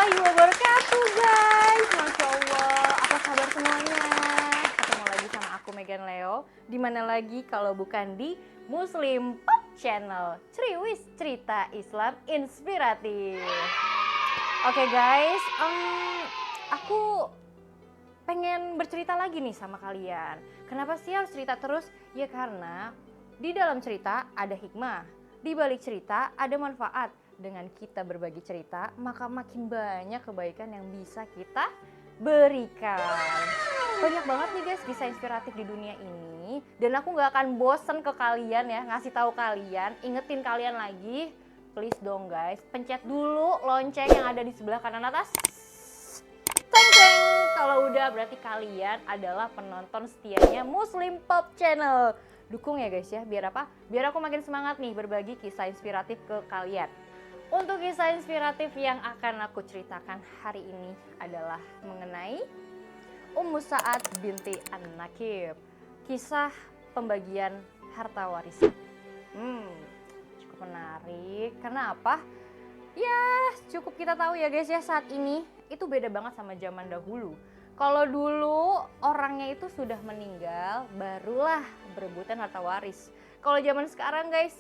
warahmatullahi wabarakatuh guys. Masya Allah, apa kabar semuanya? Ketemu lagi sama aku Megan Leo. Dimana lagi kalau bukan di Muslim Pop Channel, Ceriwis Cerita Islam Inspiratif. Oke guys, aku pengen bercerita lagi nih sama kalian. Kenapa sih harus cerita terus? Ya karena di dalam cerita ada hikmah, di balik cerita ada manfaat. Dengan kita berbagi cerita, maka makin banyak kebaikan yang bisa kita berikan. Banyak banget nih guys kisah inspiratif di dunia ini. Dan aku gak akan bosen ke kalian ya, ngasih tahu kalian, ingetin kalian lagi. Please dong guys, pencet dulu lonceng yang ada di sebelah kanan atas. Ceng-ceng. Kalau udah berarti kalian adalah penonton setianya Muslim Pop Channel. Dukung ya guys ya, biar apa? Biar aku makin semangat nih berbagi kisah inspiratif ke kalian. Untuk kisah inspiratif yang akan aku ceritakan hari ini adalah mengenai Ummu Sa'ad binti An-Nakib. Kisah pembagian harta warisan. Cukup menarik. Kenapa? Ya cukup kita tahu ya guys ya, saat ini itu beda banget sama zaman dahulu. Kalau dulu orangnya itu sudah meninggal, barulah berebutan harta waris. Kalau zaman sekarang guys,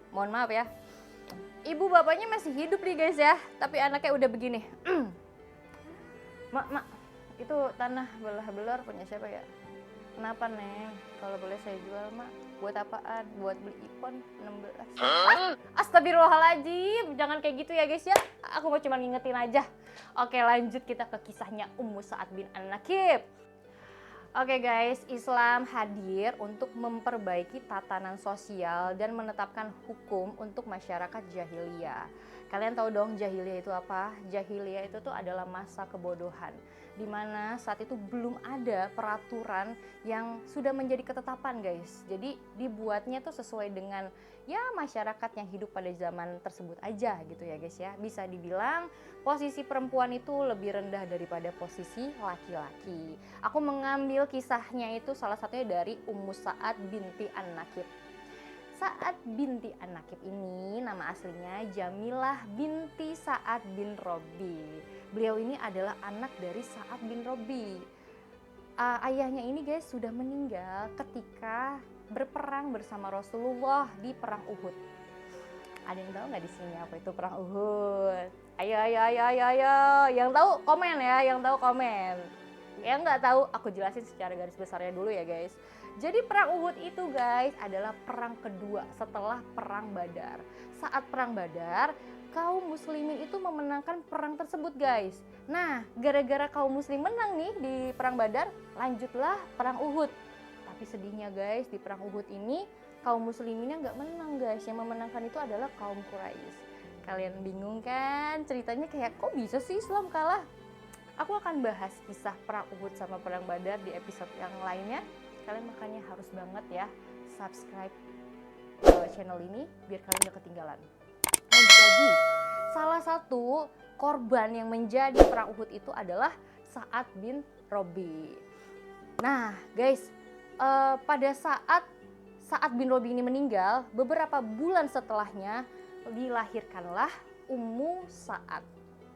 mohon maaf ya, ibu bapaknya masih hidup nih guys ya, tapi anaknya udah begini. Mak, itu tanah belah-belar punya siapa ya? Kenapa Neng? Kalau boleh saya jual mak. Buat apaan? Buat beli iPhone 16. Astagfirullahaladzim, jangan kayak gitu ya guys ya. Aku mau cuma ngingetin aja. Oke lanjut kita ke kisahnya Ummu Sa'ad bin An-Nakib. Oke guys, Islam hadir untuk memperbaiki tatanan sosial dan menetapkan hukum untuk masyarakat jahiliyah. Kalian tahu dong jahiliyah itu apa? Jahiliyah itu tuh adalah masa kebodohan, di mana saat itu belum ada peraturan yang sudah menjadi ketetapan guys. Jadi dibuatnya tuh sesuai dengan ya masyarakat yang hidup pada zaman tersebut aja gitu ya guys ya. Bisa dibilang posisi perempuan itu lebih rendah daripada posisi laki-laki. Aku mengambil kisahnya itu salah satunya dari Ummu Sa'ad binti An-Nakib. Sa'ad binti An-Nakib ini nama aslinya Jamilah binti Sa'ad bin Robi. Beliau ini adalah anak dari Sa'ad bin Robi. Ayahnya ini guys sudah meninggal ketika berperang bersama Rasulullah di perang Uhud. Ada yang tahu nggak di sini apa itu perang Uhud? Ayo. Yang tahu komen ya, yang tahu komen. Yang nggak tahu aku jelasin secara garis besarnya dulu ya guys. Jadi perang Uhud itu guys adalah perang kedua setelah perang Badar. Saat perang Badar, kaum muslimin itu memenangkan perang tersebut guys. Nah, gara-gara kaum muslim menang nih di perang Badar, lanjutlah perang Uhud. Tapi sedihnya guys, di perang Uhud ini kaum musliminnya nggak menang guys. Yang memenangkan itu adalah kaum Quraisy. Kalian bingung kan? Ceritanya kayak kok bisa sih Islam kalah? Aku akan bahas kisah perang Uhud sama perang Badar di episode yang lainnya. Kalian makanya harus banget ya subscribe channel ini biar kalian gak ketinggalan. Lanjut lagi, salah satu korban yang menjadi perang Uhud itu adalah Sa'ad bin Robi. Nah guys, pada saat Sa'ad bin Robi ini meninggal, beberapa bulan setelahnya dilahirkanlah Ummu Sa'ad.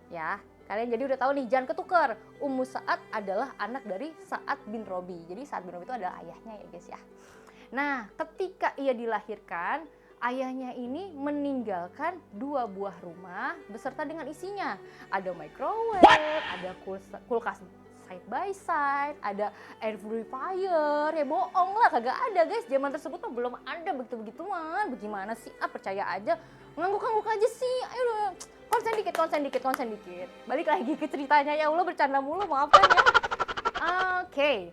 Ya, kalian jadi udah tahu nih, jangan ketukar. Ummu Sa'ad adalah anak dari Sa'ad bin Robi. Jadi Sa'ad bin Robi itu adalah ayahnya ya guys ya. Nah, ketika ia dilahirkan, ayahnya ini meninggalkan 2 buah rumah beserta dengan isinya. Ada microwave, ada kulkas side by side, ada air purifier. Ya bohong lah, kagak ada guys. Zaman tersebut mah belum ada begitu-begituan. Bagaimana sih? Percaya aja. Ngangguk-ngangguk aja sih. Ayo konsen dikit. Balik lagi ke ceritanya, ya Allah bercanda mulu, maafkan ya. Oke.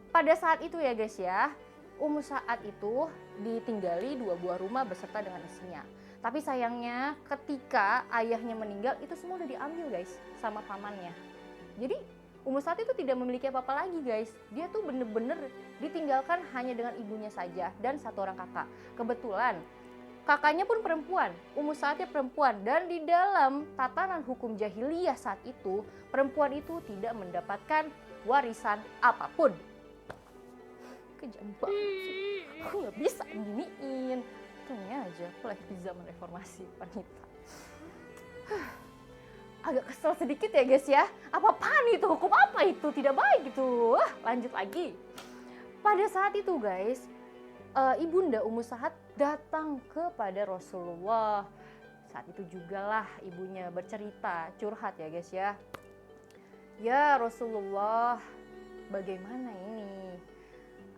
Pada saat itu ya guys ya, Ummu Sa'ad itu ditinggali 2 buah rumah beserta dengan isinya. Tapi sayangnya ketika ayahnya meninggal itu semua udah diambil guys sama pamannya. Jadi Ummu Sa'ad itu tidak memiliki apa-apa lagi guys. Dia tuh bener-bener ditinggalkan hanya dengan ibunya saja dan 1 orang kakak. Kebetulan kakaknya pun perempuan, Ummu Sa'adnya perempuan, dan di dalam tatanan hukum jahiliyah saat itu, perempuan itu tidak mendapatkan warisan apapun. Kejam banget sih, aku gak bisa giniin. Tunggu aja, aku lahir di zaman reformasi wanita. agak kesel sedikit ya guys ya. Apaan itu? Hukum apa itu? Tidak baik itu. Lanjut lagi. Pada saat itu guys, Ibunda Ummu Sa'ad datang kepada Rasulullah. Saat itu jugalah ibunya bercerita, curhat ya guys ya. Ya Rasulullah, bagaimana ini?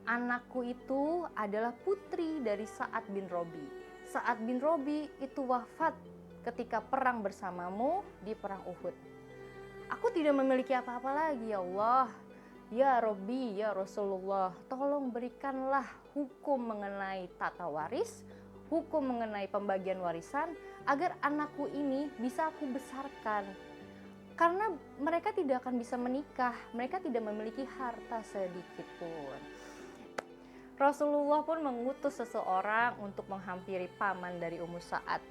Anakku itu adalah putri dari Sa'ad bin Robi. Sa'ad bin Robi itu wafat ketika perang bersamamu di perang Uhud. Aku tidak memiliki apa-apa lagi ya Allah. Ya Robbi, ya Rasulullah, tolong berikanlah hukum mengenai tata waris, hukum mengenai pembagian warisan, agar anakku ini bisa aku besarkan. Karena mereka tidak akan bisa menikah, mereka tidak memiliki harta sedikit pun. Rasulullah pun mengutus seseorang untuk menghampiri paman dari Ummu Sa'ad.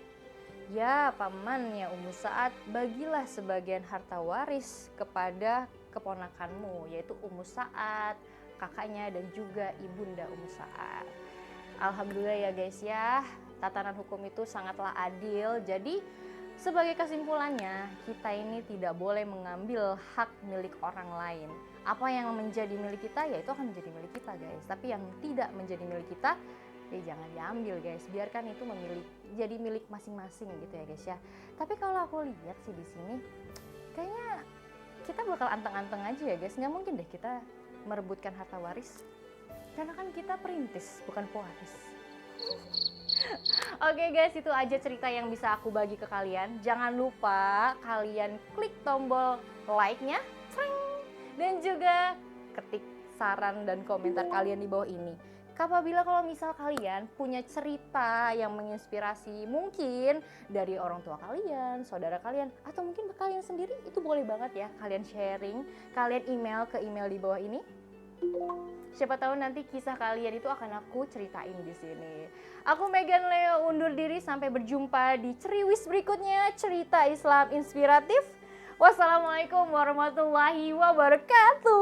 Ya pamannya Ummu Sa'ad, bagilah sebagian harta waris kepada keponakanmu, yaitu Ummu Sa'ad, kakaknya dan juga ibunda Ummu Sa'ad. Alhamdulillah ya guys ya, tatanan hukum itu sangatlah adil. Jadi sebagai kesimpulannya, kita ini tidak boleh mengambil hak milik orang lain. Apa yang menjadi milik kita, ya itu akan menjadi milik kita guys. Tapi yang tidak menjadi milik kita, ya jangan diambil guys. Biarkan itu jadi milik masing-masing gitu ya guys ya. Tapi kalau aku lihat sih di sini, kayaknya kita bakal anteng-anteng aja ya guys. Nggak mungkin deh kita merebutkan harta waris. Karena kan kita perintis, bukan pewaris. Oke guys, itu aja cerita yang bisa aku bagi ke kalian. Jangan lupa kalian klik tombol like-nya dan juga ketik saran dan komentar kalian di bawah ini. Apabila kalau misal kalian punya cerita yang menginspirasi, mungkin dari orang tua kalian, saudara kalian, atau mungkin kalian sendiri, itu boleh banget ya kalian sharing, kalian email ke email di bawah ini. Siapa tahu nanti kisah kalian itu akan aku ceritain di sini. Aku Megan Leo undur diri, sampai berjumpa di Ceriwis berikutnya, cerita Islam inspiratif. Wassalamualaikum warahmatullahi wabarakatuh.